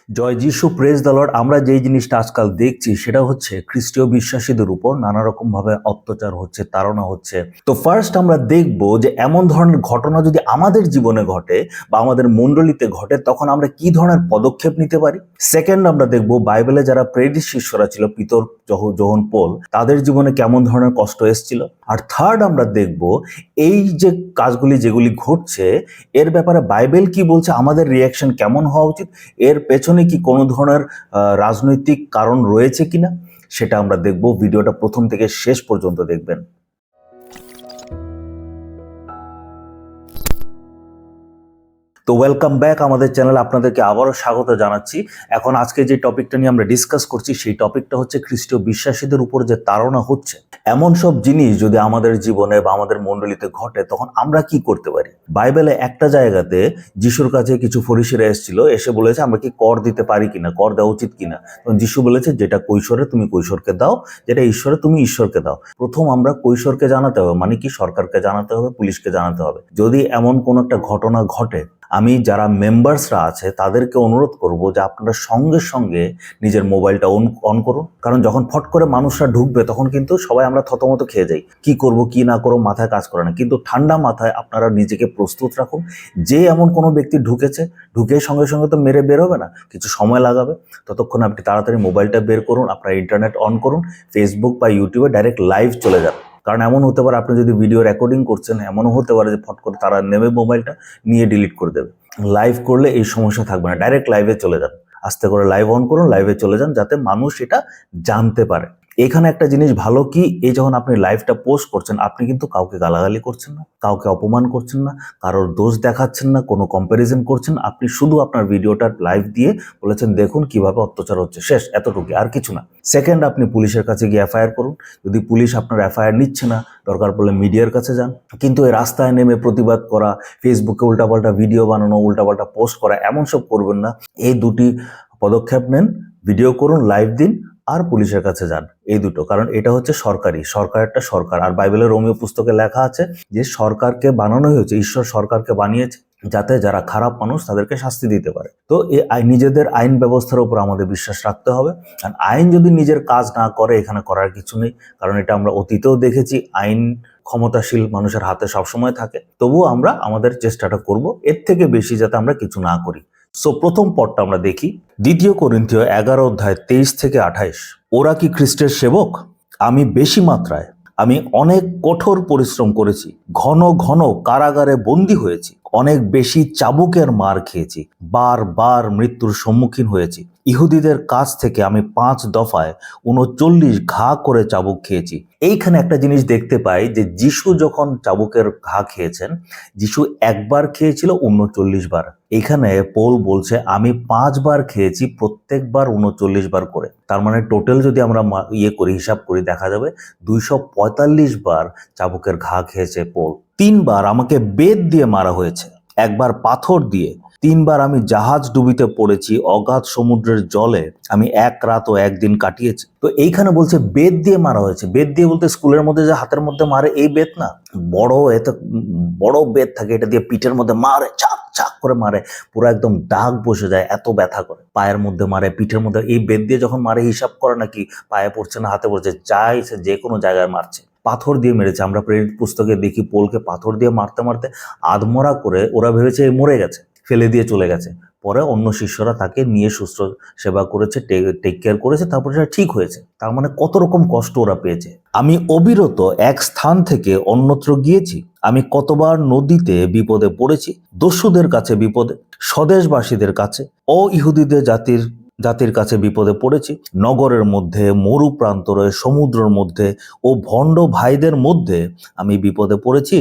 জয় যিশু, praise the Lord. আমরা যেই জিনিসটা আজকাল দেখছি সেটা হচ্ছে খ্রিস্টীয় বিশ্বাসীদের উপর নানা রকম ভাবে অত্যাচার হচ্ছে, তাড়না হচ্ছে। তো ফার্স্ট আমরা দেখব যে এমন ধরনের ঘটনা যদি আমাদের জীবনে ঘটে বা আমাদের মণ্ডলীতে ঘটে তখন আমরা কি ধরনের পদক্ষেপ নিতে পারি। সেকেন্ড আমরা দেখব বাইবেলে যারা প্রেরিত শিষ্যরা ছিল, পিতর, যোহন, পোল, তাদের জীবনে কেমন ধরনের কষ্ট এসেছিল। আর থার্ড আমরা দেখব এই যে কাজগুলি যেগুলি ঘটছে এর ব্যাপারে বাইবেল কি বলছে, আমাদের রিয়াকশন কেমন হওয়া উচিত, এর পেছনে কি কোনো ধরনের রাজনৈতিক কারণ রয়েছে কিনা সেটা আমরা দেখব। ভিডিওটা প্রথম থেকে শেষ পর্যন্ত দেখবেন। তো ওয়েলকাম ব্যাক আমাদের চ্যানেলে, আপনাদেরকে আবারও স্বাগত জানাচ্ছি। এখন আজকে যে টপিকটা নিয়ে আমরা ডিসকাস করছি সেই টপিকটা হচ্ছে খ্রিস্টীয় বিশ্বাসীদের উপর যে তাড়না হচ্ছে। এমন সব জিনিস যদি আমাদের জীবনে বা আমাদের মণ্ডলীতে ঘটে তখন আমরা কি করতে পারি। বাইবেলে একটা জায়গাতে যিশুর কাছে কিছু ফরিসিরা এসেছিল, এসে বলেছে আমরা কি কর দিতে পারি কিনা, কর দেওয়া উচিত কিনা। তখন যিশু বলেছে যেটা কৈশোরে তুমি কৈশোরকে দাও, যেটা ঈশ্বরে তুমি ঈশ্বরকে দাও। প্রথম আমরা কৈশোরকে জানাতে হবে, মানে কি সরকারকে জানাতে হবে, পুলিশকে জানাতে হবে। যদি এমন কোনো একটা ঘটনা ঘটে, আমি যারা মেম্বার্সরা আছে তাদেরকে অনুরোধ করব যে আপনারা সঙ্গে সঙ্গে নিজের মোবাইলটা অন করুন। কারণ যখন ফট করে মানুষরা ঢুকবে তখন কিন্তু সবাই আমরা থতমত খেয়ে যাই, কি করব কি না করবো মাথায় কাজ করে না। কিন্তু ঠান্ডা মাথায় আপনারা নিজেকে প্রস্তুত রাখুন যে এমন কোনো ব্যক্তি ঢুকেছে, ঢুকে সঙ্গে সঙ্গে তো মেরে বের হবে না, কিছু সময় লাগাবে। ততক্ষণ আপনি তাড়াতাড়ি মোবাইলটা বের করুন, আপনার ইন্টারনেট অন করুন, ফেসবুক বা ইউটিউবে ডাইরেক্ট লাইভ চলে যান। কারণ এমন হতে পারে আপনি যদি ভিডিও রেকর্ডিং করছেন, এমনও হতে পারে যে ফট করে তারা নেমে মোবাইলটা নিয়ে ডিলিট করে দেবে। লাইভ করলে এই সমস্যা থাকবে না, ডাইরেক্ট লাইভে চলে যান, আস্তে করে লাইভ অন করুন, লাইভে চলে যান যাতে মানুষ এটা জানতে পারে। এখানে একটা জিনিস ভালো কি, এই যখন আপনি লাইভটা পোস্ট করছেন আপনি কিন্তু কাউকে গালাগালি করছেন না, কাউকে অপমান করছেন না, কারোর দোষ দেখাচ্ছেন না, কোনো কম্প্যারিজন করছেন। আপনি শুধু আপনার ভিডিওটা লাইভ দিয়ে বলেছেন দেখুন কিভাবে অত্যাচার হচ্ছে, শেষ, এতটুকু, আর কিছু না। সেকেন্ড, আপনি পুলিশের কাছে গিয়ে এফআইআর করুন। যদি পুলিশ আপনার এফআইআর নিচ্ছে না, দরকার পড়লে মিডিয়ার কাছে যান। কিন্তু এই রাস্তায় নেমে প্রতিবাদ করা, ফেসবুকে উল্টাপাল্টা ভিডিও বানানো, উল্টাপাল্টা পোস্ট করা, এমন সব করবেন না। এই দুটি পদক্ষেপ নেন, ভিডিও করুন, লাইভ দিন, আর পুলিশের কাছে যান, এই দুটো। কারণ এটা হচ্ছে সরকারেরটা সরকার। আর বাইবেলের রোমীয় পুস্তকে লেখা আছে যে সরকারকে বানানোই হয়েছে, ঈশ্বর সরকারকে বানিয়েছে যাতে যারা খারাপ মানুষ তাদেরকে শাস্তি দিতে পারে। তো এই নিজেদের আইন ব্যবস্থার উপর আমাদের বিশ্বাস রাখতে হবে। আর আইন যদি নিজের কাজ না করে এখানে করার কিছু নেই, কারণ এটা আমরা অতীতেও দেখেছি, আইন ক্ষমতাশীল মানুষের হাতে সবসময় থাকে। তবুও আমরা আমাদের চেষ্টাটা করব এর থেকে বেশি যাতে আমরা কিছু না করি। সো প্রথম পদটা আমরা দেখি, 2 করিন্থীয় 11 অধ্যায় 23 থেকে 28। ওরা কি খ্রিস্টের সেবক? আমি বেশি মাত্রায়, আমি অনেক কঠোর পরিশ্রম করেছি, ঘন ঘন কারাগারে বন্দী হয়েছি, অনেক বেশি চাবুকের মার খেয়েছি, বারবার মৃত্যুর সম্মুখীন হয়েছি। ইহুদিদের কাছ থেকে আমি 5 দফায় 39 ঘা করে চাবুক খেয়েছি। এইখানে একটা জিনিস দেখতে পাই যে যিশু যখন চাবুকের ঘা খেয়েছেন, যিশু একবার খেয়েছিল 39 বার। এখানে পৌল বলছে আমি 5 বার খেয়েছি, প্রত্যেকবার 39 বার করে। তার মানে টোটাল যদি আমরা হিসাব করি দেখা যাবে 245 বার চাবুকের ঘা খেয়েছে পৌল। 3 বার আমাকে বেত দিয়ে মারা হয়েছে, একবার পাথর দিয়ে। 3 বার আমি জাহাজ ডুবিতে পড়েছি, অগাধ সমুদ্রের জলে আমি 1 রাত ও 1 দিন কাটিয়েছি। তো এইখানে বলছে বেত দিয়ে মারা হয়েছে। বেত দিয়ে বলতে স্কুলের মধ্যে যে হাতের মধ্যে মারে এই বেত না, বড় বেত থাকে, এটা দিয়ে পিঠের মধ্যে মারে, চাক চাক করে মারে, পুরো একদম দাগ বসে যায়, এত ব্যথা করে। পায়ের মধ্যে মারে, পিঠের মধ্যে। এই বেত দিয়ে যখন মারে হিসাব করে নাকি পায়ে পড়ছে না হাতে পড়ছে, যাই সে যে কোনো জায়গায় মারছে। পাথর দিয়ে মেরেছে, আমরা প্রেরিত পুস্তকে দেখি পোলকে পাথর দিয়ে মারতে মারতে আধমরা করে ওরা ভেবেছে মরে গেছে, ফেলে দিয়ে চলে গেছে। পরে অন্য শিষ্যরা তাকে নিয়ে সুস্থ সেবা করেছে, টেক কেয়ার করেছে, তারপরে সেটা ঠিক হয়েছে। তার মানে কত রকম কষ্ট ওরা পেয়েছে। আমি অবিরত এক স্থান থেকে অন্যত্র গিয়েছি, আমি কতবার নদীতে বিপদে পড়েছি, দস্যুদের কাছে বিপদে, স্বদেশবাসীদের কাছে, ইহুদিদের জাতির কাছে বিপদে পড়েছি, নগরের মধ্যে, মরু প্রান্তরে, সমুদ্রের মধ্যে ও ভণ্ড ভাইদের মধ্যে আমি বিপদে পড়েছি।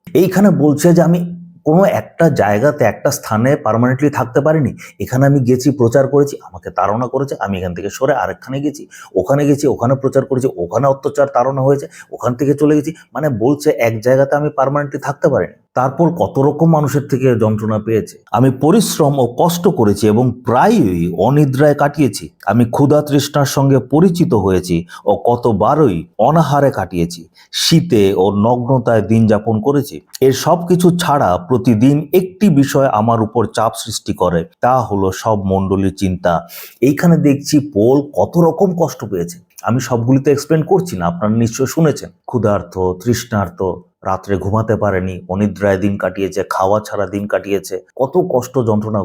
এইখানে বলছে যে আমি কোনো একটা জায়গাতে, একটা স্থানে পার্মানেন্টলি থাকতে পারিনি। এখানে আমি গেছি, প্রচার করেছি, আমাকে তাড়না করেছে, আমি এখান থেকে সরে আরেকখানে গেছি, ওখানে প্রচার করেছি, ওখানে অত্যাচার তাড়না হয়েছে, ওখান থেকে চলে গেছি। মানে বলছে এক জায়গাতে আমি পার্মানেন্টলি থাকতে পারিনি। তারপর কত রকম মানুষের থেকে যন্ত্রণা পেয়েছে। আমি পরিশ্রম ও কষ্ট করেছি এবং প্রায়ই অনিদ্রায় কাটিয়েছি। আমি ক্ষুধা তৃষ্ণার সঙ্গে পরিচিত হয়েছি ও কতবারই অনাহারে কাটিয়েছি। শীতে ও নগ্নতায় দিন যাপন করেছি। এর সব কিছু ছাড়া প্রতিদিন একটি বিষয় আমার উপর চাপ সৃষ্টি করে, তা হলো সব মণ্ডলীর চিন্তা। এইখানে দেখছি পোল কত রকম কষ্ট পেয়েছে। আমি সবগুলিতে এক্সপ্লেন করছি না, আপনারা নিশ্চয় শুনেছেন। ক্ষুধার্ত, তৃষ্ণার্ত, রাত্রে ঘুমাতে পারেনি, অনিদ্রায় দিন কাটিয়েছে, খাওয়া ছাড়া দিন কাটিয়েছে, কত কষ্ট যন্ত্রণা,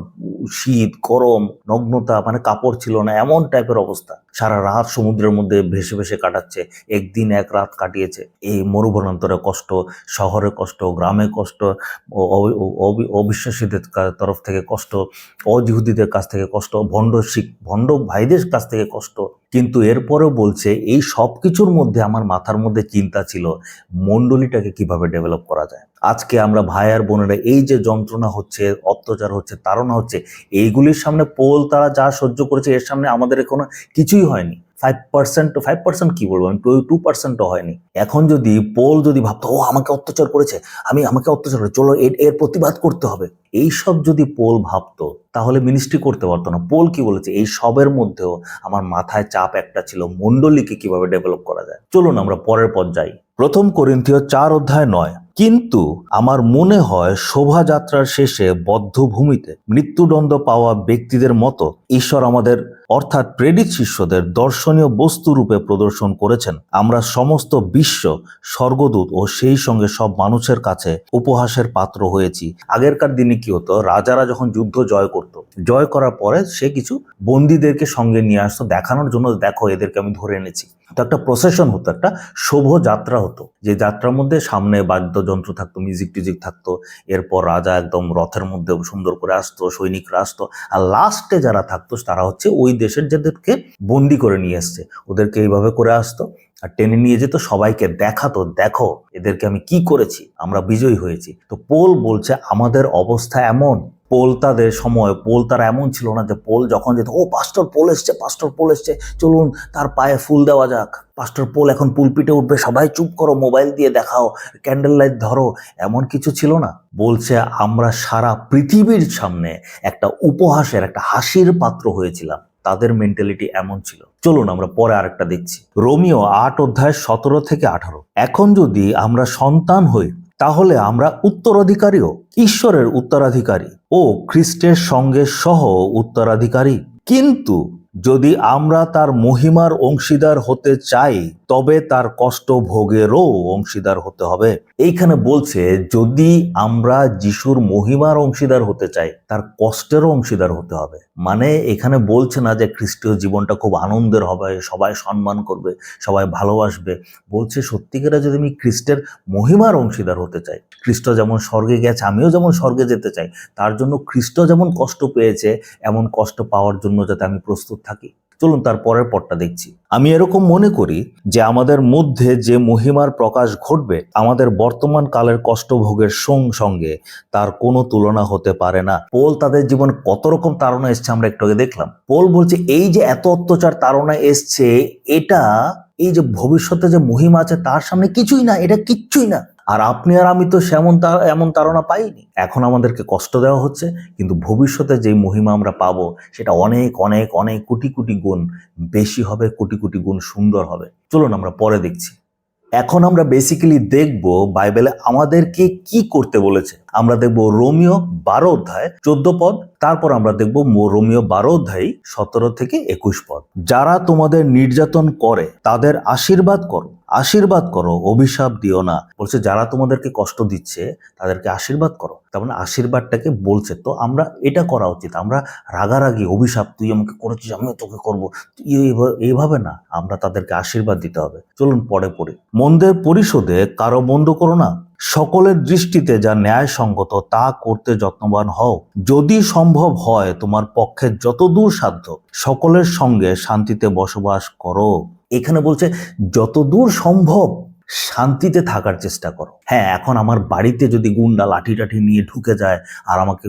শীত, গরম, নগ্নতা, মানে কাপড় ছিল না, এমন টাইপের অবস্থা। সারা রাত সমুদ্রের মধ্যে ভেসে ভেসে কাটাচ্ছে, একদিন এক রাত কাটিয়েছে। এই মরুবনান্তরে কষ্ট, শহরে কষ্ট, গ্রামে কষ্ট, অবিশ্বাসীদের তরফ থেকে কষ্ট, অজিহুদীদের কাছ থেকে কষ্ট, ভণ্ড ভাইদের কাছ থেকে কষ্ট। কিন্তু এরপরেও বলছে এই সব কিছুর মধ্যে আমার মাথার মধ্যে চিন্তা ছিল মণ্ডলীটাকে কিভাবে ডেভেলপ করা যায়। আজকে আমরা ভাই আর বোনেরা এই যে যন্ত্রণা হচ্ছে, অত্যাচার হচ্ছে, তাড়না হচ্ছে, এইগুলির সামনে পোল তারা যা সহ্য করেছে, এর সামনে আমাদের কোনো কিছুই হয়নি। 5% কি বলবো আমি, 2%ও হয়নি। এখন যদি পোল যদি ভাবতো ও আমাকে অত্যাচার করেছে, আমাকে অত্যাচার করে, চলো এর প্রতিবাদ করতে হবে, এইসব যদি পোল ভাবতো তাহলে মিনিস্ট্রি করতে পারতো না। পোল কি বলেছে, এই সবের মধ্যেও আমার মাথায় চাপ একটা ছিল, মণ্ডলীকে কিভাবে ডেভেলপ করা যায়। চলুন আমরা পরের পথ যাই। 1 করিন্থীয় 4:9। কিন্তু আমার মনে হয় শোভাযাত্রার শেষে বদ্ধভূমিতে মৃত্যুদণ্ড পাওয়া ব্যক্তিদের মতো ঈশ্বর আমাদের অর্থাৎ প্রেরিত শিষ্যদের দর্শনীয় বস্তু রূপে প্রদর্শন করেছেন। আমরা সমস্ত বিশ্ব, স্বর্গদূত ও সেই সঙ্গে সব মানুষের কাছে উপহাসের পাত্র হয়েছি। আগেরকার দিনে কি হতো, রাজারা যখন যুদ্ধ জয় করত, জয় করার পরে সে কিছু বন্দীদেরকে সঙ্গে নিয়ে আসতো দেখানোর জন্য, দেখো এদেরকে আমি ধরে এনেছি। তো একটা প্রসেশন হতো, একটা শোভাযাত্রা হতো, যে যাত্রার মধ্যে সামনে বাদ্যযন্ত্র থাকতো, মিউজিক টিউজিক থাকতো। এরপর রাজা একদম রথের মধ্যে সুন্দর করে আসতো, সৈনিকরা আসতো, আর লাস্টে যারা থাকতো তারা হচ্ছে ওই দেশের যাদেরকে বন্দি করে নিয়ে এসছে ওদেরকে এইভাবে করে আসতো আর টেনে নিয়ে যেত, সবাইকে দেখাতো, দেখো এদেরকে আমি কি করেছি, আমরা বিজয়ী হয়েছি। তো পোল বলছে আমাদের অবস্থা এমন। পোলতাদের সময় পোলতারা এমন ছিল না যে পোল যখন যেত, ও পাস্টর পোল এসছে, পাস্টর পোল এসছে, চলুন তার পায়ে ফুল দেওয়া যাক, পাস্টর পোল এখন পুলপিটে উঠবে, সবাই চুপ করো, মোবাইল দিয়ে দেখাও, ক্যান্ডেল লাইট ধরো, এমন কিছু ছিল না। বলছে আমরা সারা পৃথিবীর সামনে একটা উপহাসের, একটা হাসির পাত্র হয়েছিলাম। তাদের মেন্টালিটি এমন ছিল। চলুন আমরা পরে আরেকটা দেখছি। রোমিও 8:17-18। এখন যদি আমরা সন্তান হই তাহলে আমরা উত্তরাধিকারীও, ঈশ্বরের উত্তরাধিকারী ও খ্রিস্টের সঙ্গে সহ উত্তরাধিকারী। কিন্তু যদি আমরা তার মহিমার অংশীদার হতে চাই তবে তার কষ্ট ভোগেরও অংশীদার হতে হবে। এইখানে বলছে যদি আমরা যিশুর মহিমার অংশীদার হতে চাই তার কষ্টেরও অংশীদার হতে হবে। মানে এখানে বলছে না যে খ্রিস্টীয় জীবনটা খুব আনন্দের হবে, সবাই সম্মান করবে, সবাই ভালোবাসবে। বলছে সত্যিকারে যদি আমি খ্রিস্টের মহিমার অংশীদার হতে চাই, খ্রিস্ট যেমন স্বর্গে গেছে আমিও যেমন স্বর্গে যেতে চাই, তার জন্য খ্রিস্ট যেমন কষ্ট পেয়েছে এমন কষ্ট পাওয়ার জন্য যাতে আমি প্রস্তুত থাকি। চলুন তার পরের পথটা দেখছি। আমি এরকম মনে করি যে আমাদের মধ্যে যে মহিমার প্রকাশ ঘটবে আমাদের বর্তমান কালের কষ্টভোগের সঙ্গে তার কোনো তুলনা হতে পারে না। পোল তাদের জীবন কত রকম তাড়না এসছে আমরা একটু আগে দেখলাম। পোল বলছে এই যে এত অত্যাচার তাড়না এসছে, এটা এই যে ভবিষ্যতে যে মহিমা আছে তার সামনে কিছুই না, এটা কিচ্ছুই না। আর আপনি আর আমি তো এমন তাড়না পাইনি। এখন আমাদেরকে কষ্ট দেওয়া হচ্ছে, কিন্তু ভবিষ্যতে যে মহিমা আমরা পাবো সেটা অনেক অনেক অনেক কোটি কোটি গুণ বেশি হবে, কোটি কোটি গুণ সুন্দর হবে। চলুন আমরা পরে দেখছি। এখন আমরা বেসিক্যালি দেখব বাইবেলে আমাদেরকে কি করতে বলেছে। আমরা দেখব রোমিও 12:14 তারপর আমরা দেখব রোমিও 12:17-21। যারা তোমাদের নির্যাতন করে তাদের আশীর্বাদ করো, অভিশাপ দিও না। বলছে যারা তোমাদেরকে কষ্ট দিচ্ছে তাদেরকে আশীর্বাদ করো। তার মানে আশীর্বাদটাকে বলছে। তো আমরা এটা করা উচিত। আমরা রাগারাগি অভিশাপ, তুই আমাকে করেছিস আমিও তোকে করবো, এইভাবে না, আমরা তাদেরকে আশীর্বাদ দিতে হবে। চলুন পরে পড়ি। মন্দের পরিশোধে কারো মন্দ করো না, সকলের দৃষ্টিতে যা ন্যায়সঙ্গত তা করতে যত্নবান হও। যদি সম্ভব হয় তোমার পক্ষে যতদূর সাধ্য সকলের সঙ্গে শান্তিতে বসবাস করো। এখানে বলছে যতদূর সম্ভব শান্তিতে থাকার চেষ্টা করো। হ্যাঁ, এখন আমার বাড়িতে যদি গুন্ডা লাঠি টাঠি নিয়ে ঢুকে যায় আর আমাকে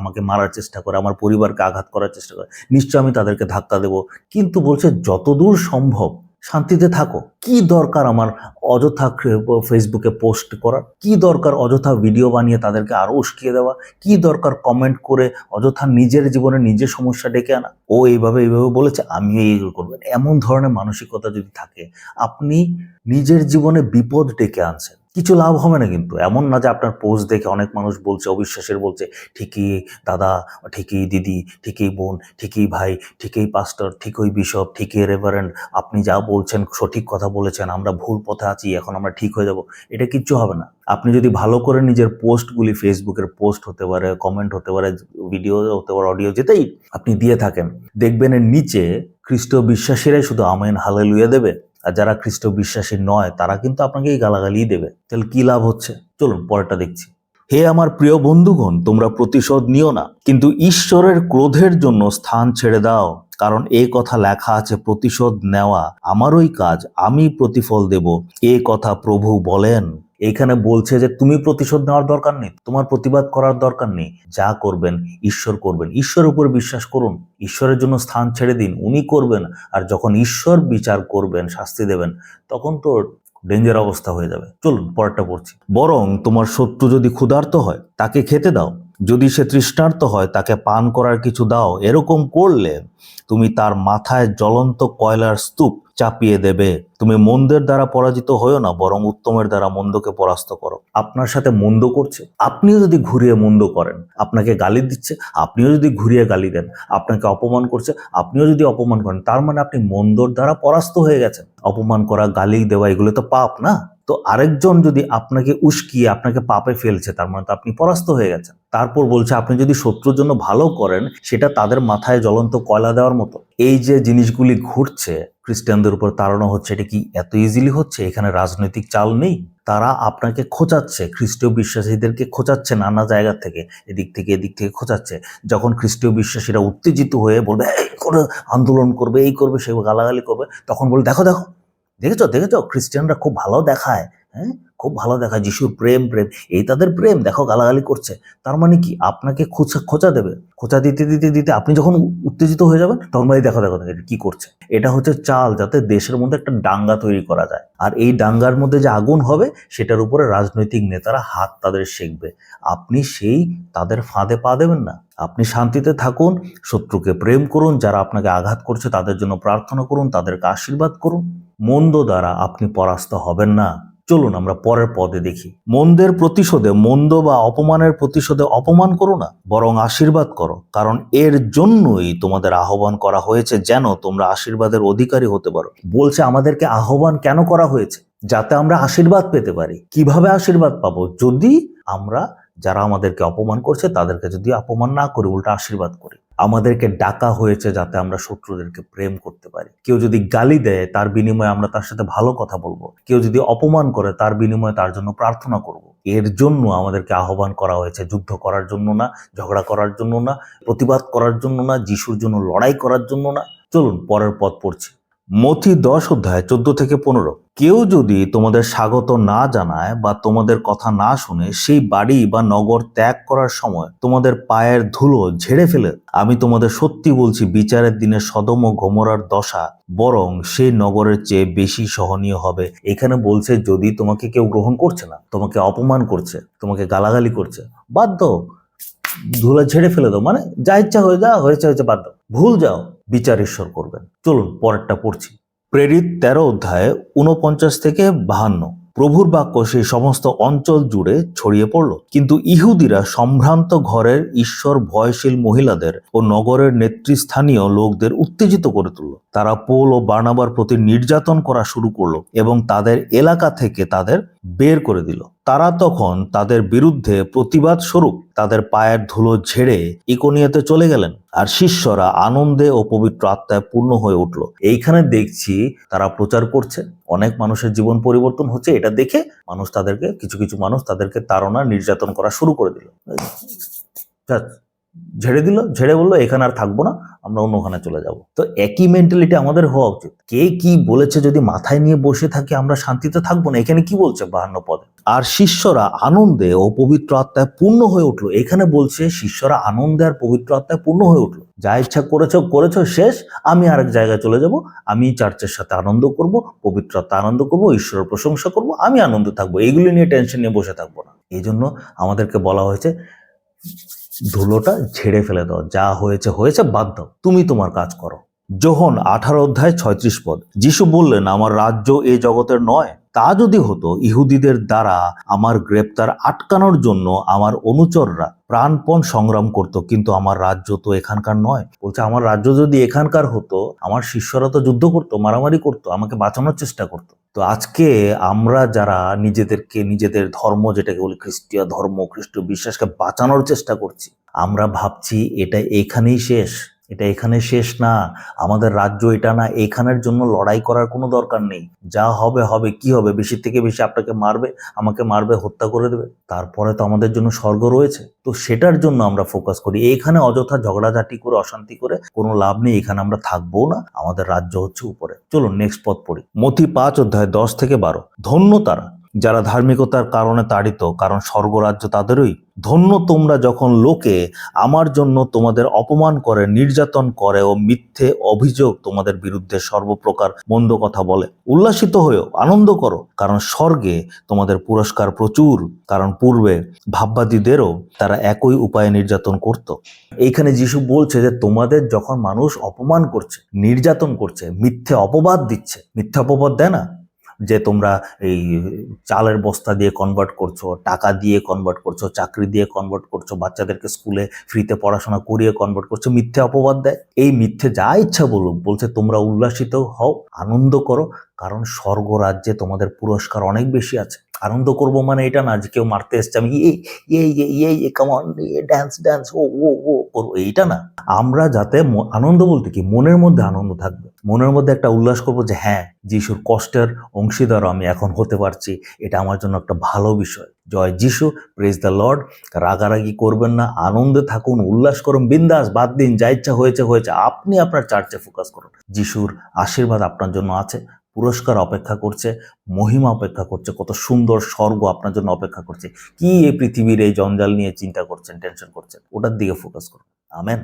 আমাকে মারার চেষ্টা করে, আমার পরিবারকে আঘাত করার চেষ্টা করে, নিশ্চয় আমি তাদেরকে ধাক্কা দেব। কিন্তু বলছে যতদূর সম্ভব শান্তিতে থাকো। কি দরকার আমার অযথা ফেসবুকে পোস্ট করার? কি দরকার অযথা ভিডিও বানিয়ে তাদেরকে আরো উস্কিয়ে দেওয়া? কি দরকার কমেন্ট করে অযথা নিজের জীবনে নিজের সমস্যা ডেকে আনা? ও এইভাবে বলেছে, আমিও এইগুলো করবো। এমন ধরনের মানসিকতা যদি থাকে, আপনি নিজের জীবনে বিপদ ডেকে আনছেন। কিছু লাভ হবে না। কিন্তু এমন না যে আপনার পোস্ট দেখে অনেক মানুষ বলছে, অবিশ্বাসের বলছে, ঠিকই দাদা, ঠিকই দিদি, ঠিকই বোন, ঠিকই ভাই, ঠিকই পাস্টর, ঠিকই বিশপ, ঠিকই রেভারেন্ড, আপনি যা বলছেন সঠিক কথা বলেছেন, আমরা ভুল পথে আছি, এখন আমরা ঠিক হয়ে যাব। এটা কিচ্ছু হবে না। আপনি যদি ভালো করে নিজের পোস্টগুলি, ফেসবুকের পোস্ট হতে পারে, কমেন্ট হতে পারে, ভিডিও হতে পারে, অডিও, যেতেই আপনি দিয়ে থাকেন, দেখবেন এর নিচে খ্রিস্ট বিশ্বাসীরাই শুধু আমেন হালেলুয়া দেবে। আর যারা খ্রিস্ট বিশ্বাসী নয় তারা কিন্তু আপনাকে এই গালাগালি দেবে। তাহলে কি লাভ হচ্ছে? চলুন পরেরটা দেখছি। হে আমার প্রিয় বন্ধুগণ, তোমরা প্রতিশোধ নিও না, কিন্তু ঈশ্বরের ক্রোধের জন্য স্থান ছেড়ে দাও, কারণ এই কথা লেখা আছে, প্রতিশোধ নেওয়া আমারই কাজ, আমি প্রতিফল দেব, এ কথা প্রভু বলেন। এখানে বলছে যে তুমি প্রতিশোধ নেওয়ার দরকার নেই, তোমার প্রতিবাদ করার দরকার নেই। যা করবেন ঈশ্বর করবেন। ঈশ্বরের উপর বিশ্বাস করুন, ঈশ্বরের জন্য স্থান ছেড়ে দিন, উনি করবেন। আর যখন ঈশ্বর বিচার করবেন, শাস্তি দেবেন, তখন তো ডেঞ্জার অবস্থা হয়ে যাবে। চলুন পরেরটা পড়ছি। বরং তোমার শত্রু যদি ক্ষুধার্ত হয় তাকে খেতে দাও, যদি সে তৃষ্ণার্ত হয় তাকে পান করার কিছু দাও। এরকম করলে তুমি তার মাথায় জ্বলন্ত কয়লার স্তূপ চাপিয়ে দেবে। তুমি মন্দের দ্বারা পরাজিত হয়েও না, বরং উত্তমের দ্বারা মন্দকে পরাস্ত করো। আপনার সাথে মন্দ করছে, আপনিও যদি ঘুরিয়ে মন্দ করেন, আপনাকে গালি দিচ্ছে, আপনিও যদি ঘুরিয়ে গালি দেন, আপনাকে অপমান করছে, আপনিও যদি অপমান করেন, তার মানে আপনি মন্দর দ্বারা পরাস্ত হয়ে গেছেন। অপমান করা, গালি দেওয়া, এগুলো তো পাপ না? তো আরেকজন যদি আপনাকে উস্কিয়ে আপনাকে পাপে ফেলছে, তার মানে তো আপনি পরাস্ত হয়ে গেছেন। তারপর বলছে আপনি যদি শত্রুর জন্য ভালো করেন, সেটা তাদের মাথায় জ্বলন্ত কয়লা দেওয়ার মতো। এই যে জিনিসগুলি ঘটছে, খ্রিস্টানদের উপর তাড়না হচ্ছে, এটা কি এত ইজিলি হচ্ছে? এখানে রাজনৈতিক চাল নেই। তারা আপনাকে খোঁচাচ্ছে, খ্রিস্টীয় বিশ্বাসীদেরকে খোঁচাচ্ছে নানা জায়গা থেকে, এদিক থেকে এদিক থেকে খোঁচাচ্ছে। যখন খ্রিস্টীয় বিশ্বাসীরা উত্তেজিত হয়ে বলবে এই করে আন্দোলন করবে, এই করবে, সে গালাগালি করবে, তখন বলে দেখো দেখো, দেখেছো দেখেছো, খ্রিস্টানরা খুব ভালো দেখায়, হ্যাঁ খুব ভালো দেখায়, যিশুর প্রেম প্রেম, এই তাদের প্রেম, দেখো গালাগালি করছে। তার মানে কি? আপনাকে খোঁচা দেবে। খোঁচা দিতে দিতে দিতে আপনি যখন উত্তেজিত হয়ে যাবেন, তখন ভাই দেখো দেখো দেখো কি করছে। এটা হচ্ছে চাল, যাতে দেশের মধ্যে একটা দাঙ্গা তৈরি করা যায়। আর এই দাঙ্গার মধ্যে যে আগুন হবে, সেটার উপরে রাজনৈতিক নেতারা হাত তাদের সেঁকবে। আপনি সেই তাদের ফাঁদে পা দেবেন না। আপনি শান্তিতে থাকুন, শত্রুকে প্রেম করুন, যারা আপনাকে আঘাত করছে তাদের জন্য প্রার্থনা করুন, তাদেরকে আশীর্বাদ করুন। মন্দ দ্বারা আপনি পরাস্ত হবেন না। চলুন আমরা পরের পদে দেখি। মন্দের প্রতিশোধে মন্দ বা অপমানের প্রতিশোধে অপমান করো না, বরং আশীর্বাদ করো, কারণ এর জন্যই তোমাদের আহ্বান করা হয়েছে, যেন তোমরা আশীর্বাদের অধিকারী হতে পারো। বলছে আমাদেরকে আহ্বান কেন করা হয়েছে? যাতে আমরা আশীর্বাদ পেতে পারি। কিভাবে আশীর্বাদ পাবো? যদি আমরা যারা আমাদেরকে অপমান করছে তাদেরকে যদি অপমান না করি, উল্টা আশীর্বাদ করি। আমাদেরকে ডাকা হয়েছে যাতে আমরা শত্রুদেরকে প্রেম করতে পারি। কেউ যদি গালি দেয়, তার বিনিময়ে আমরা তার সাথে ভালো কথা বলবো। কেউ যদি অপমান করে, তার বিনিময়ে তার জন্য প্রার্থনা করব। এর জন্য আমাদেরকে আহ্বান করা হয়েছে, যুদ্ধ করার জন্য না, ঝগড়া করার জন্য না, প্রতিবাদ করার জন্য না, যিশুর জন্য লড়াই করার জন্য না। চলুন পরের পদ পড়ছি। মথি 10 অধ্যায় 14 থেকে 15। কেউ যদি তোমাদের স্বাগত না জানায় বা তোমাদের কথা না শুনে সেই বাড়ি বা নগর ত্যাগ করার সময় তোমাদের পায়ের ধুলো ঝেড়ে ফেলে, আমি তোমাদের সত্যি বলছি, বিচারের দিনে সদম ও গমোরার দশা বরং সেই নগরের চেয়ে বেশি সহনীয় হবে। এখানে বলছে যদি তোমাকে কেউ গ্রহণ করছে না, তোমাকে অপমান করছে, তোমাকে গালাগালি করছে, বাধ্য ধুলা ঝেড়ে ফেলে দাও। মানে যা ইচ্ছা হয়ে যা, হয়েছে হয়েছে, বাদ দাও, ভুল যাও, বিচার ঈশ্বর করবেন। চলুন পরেরটা পড়ছি। প্রেরিত 13 অধ্যায়ে 49 থেকে 52। প্রভুর বাক্য সেই সমস্ত অঞ্চল জুড়ে ছড়িয়ে পড়ল, কিন্তু ইহুদিরা সম্ভ্রান্ত ঘরের ঈশ্বর ভয়শীল মহিলাদের ও নগরের নেতৃস্থানীয় লোকদের উত্তেজিত করে তুলল। তারা পৌল ও বার্নাবার প্রতি নির্যাতন করা শুরু করলো এবং তাদের এলাকা থেকে তাদের বের করে দিল। তারা তখন তাদের বিরুদ্ধে প্রতিবাদ স্বরূপ তাদের পায়ের ধুলো ঝেড়ে ইকোনিয়াতে চলে গেলেন, আর শিষ্যরা আনন্দে ও পবিত্র আত্মায় পূর্ণ হয়ে উঠল। এইখানে দেখছি তারা প্রচার করছে, অনেক মানুষের জীবন পরিবর্তন হচ্ছে। এটা দেখে মানুষ তাদেরকে, কিছু কিছু মানুষ তাদেরকে তাড়না, নির্যাতন করা শুরু করে দিল। ঝেড়ে দিল, ঝেড়ে বললো এখানে আর থাকবো না, আমরা অন্যখানে চলে যাব। তো একই মেন্টালিটি আমাদের হওয়া উচিত। কে কি বলেছে যদি মাথায় নিয়ে বসে থাকি আমরা শান্তিতে থাকবো না। এখানে কি বলছে 52 পদে? আর শিষ্যরা আনন্দে ও পবিত্র আত্মায় পূর্ণ হয়ে উঠলো। এখানে বলছে শিষ্যরা আনন্দে আর পবিত্র আত্মায় পূর্ণ হয়ে উঠলো। যা ইচ্ছা করেছো করেছো, শেষ, আমি আরেক জায়গায় চলে যাব, আমি চার্চের সাথে আনন্দ করব, পবিত্র আত্মা আনন্দ করব, ঈশ্বরের প্রশংসা করব, আমি আনন্দ থাকবো, এইগুলি নিয়ে টেনশন নিয়ে বসে থাকবো না। এই জন্য আমাদেরকে বলা হয়েছে ধুলোটা ঝেড়ে ফেলে দাও, যা হয়েছে হয়েছে, বাদ দাও, তুমি তোমার কাজ করো। যোহন 18 অধ্যায় 36 পদ। যিশু বললেন, আমার রাজ্য এ জগতের নয়। তা যদি হতো, ইহুদিদের দ্বারা আমার গ্রেপ্তার আটকানোর জন্য আমার অনুচররা প্রাণপণ সংগ্রাম করত, কিন্তু আমার রাজ্য তো এখানকার নয়। বলছে আমার রাজ্য যদি এখানকার হতো, আমার শিষ্যরা তো যুদ্ধ করতো, মারামারি করতো, আমাকে বাঁচানোর চেষ্টা করতো। তো আজকে আমরা যারা নিজেদেরকে, নিজেদের ধর্ম যেটাকে বলি খ্রিস্টীয় ধর্ম, খ্রিস্টীয় বিশ্বাসকে বাঁচানোর চেষ্টা করছি, আমরা ভাবছি এটা এখানেই শেষ। এটা এখানে শেষ না, আমাদের রাজ্য এটা না, এখানের জন্য লড়াই করার কোনো দরকার নেই। যা হবে হবে, কি হবে, বেশি থেকে বেশি আপনাকে মারবে, আমাকে মারবে, হত্যা করে দেবে, তারপরে তো আমাদের জন্য স্বর্গ রয়েছে। তো সেটার জন্য আমরা ফোকাস করি। এখানে অযথা ঝগড়াঝাটি করে, অশান্তি করে কোনো লাভ নেই। এখানে আমরা থাকবো না, আমাদের রাজ্য হচ্ছে উপরে। চলুন নেক্সট পদ পড়ি। মথি 5 অধ্যায় 10 থেকে 12। ধন্য তারা যারা ধার্মিকতার কারণে তাড়িত, কারণ স্বর্গরাজ্য তাদেরই। ধন্য তোমরা যখন লোকে আমার জন্য তোমাদের অপমান করে, নির্যাতন করে ও মিথ্যে অভিযোগ তোমাদের বিরুদ্ধে সর্বপ্রকার মন্দ কথা বলে। উল্লাসিত হয়েও আনন্দ করো, কারণ স্বর্গে তোমাদের পুরস্কার প্রচুর, কারণ পূর্বে ভাববাদীদেরও তারা একই উপায়ে নির্যাতন করত। এইখানে যিশু বলছে যে তোমাদের যখন মানুষ অপমান করছে, নির্যাতন করছে, মিথ্যে অপবাদ দিচ্ছে, মিথ্যে অপবাদ দেয় না যে তোমরা এই চালের বস্তা দিয়ে কনভার্ট করছো, টাকা দিয়ে কনভার্ট করছো, চাকরি দিয়ে কনভার্ট করছো, বাচ্চাদেরকে স্কুলে ফ্রিতে পড়াশোনা করিয়ে কনভার্ট করছো, মিথ্যে অপবাদ দেয়। এই মিথ্যে যা ইচ্ছা বলুক, বলছে তোমরা উল্লাসিত হও, আনন্দ করো, কারণ স্বর্গ রাজ্যে তোমাদের পুরস্কার অনেক বেশি আছে। আনন্দ করব মানে এটা না যে কেউ মারতে এসছে আমি কামন ড্যান্স ড্যান্স ও ও ও করবো, এইটা না। আমরা যাতে আনন্দ বলতে কি, মনের মধ্যে আনন্দ থাকবে, মনের মধ্যে একটা উল্লাস করবো যে হ্যাঁ, যিশুর কষ্টের অংশীদারও আমি এখন হতে পারছি, এটা আমার জন্য একটা ভালো বিষয়। জয় যিশু, প্রেজ দ্য লর্ড। রাগারাগি করবেন না, আনন্দে থাকুন, উল্লাস করুন, বিন্দাস, বাদ দিন, যা ইচ্ছা হয়েছে হয়েছে, আপনি আপনার চার্চে ফোকাস করুন। যিশুর আশীর্বাদ আপনার জন্য আছে, পুরস্কার অপেক্ষা করছে, মহিমা অপেক্ষা করছে, কত সুন্দর স্বর্গ আপনার জন্য অপেক্ষা করছে। কি এই পৃথিবীর এই জঞ্জাল নিয়ে চিন্তা করছেন, টেনশন করছেন, ওটার দিকে ফোকাস করুন। আমেন।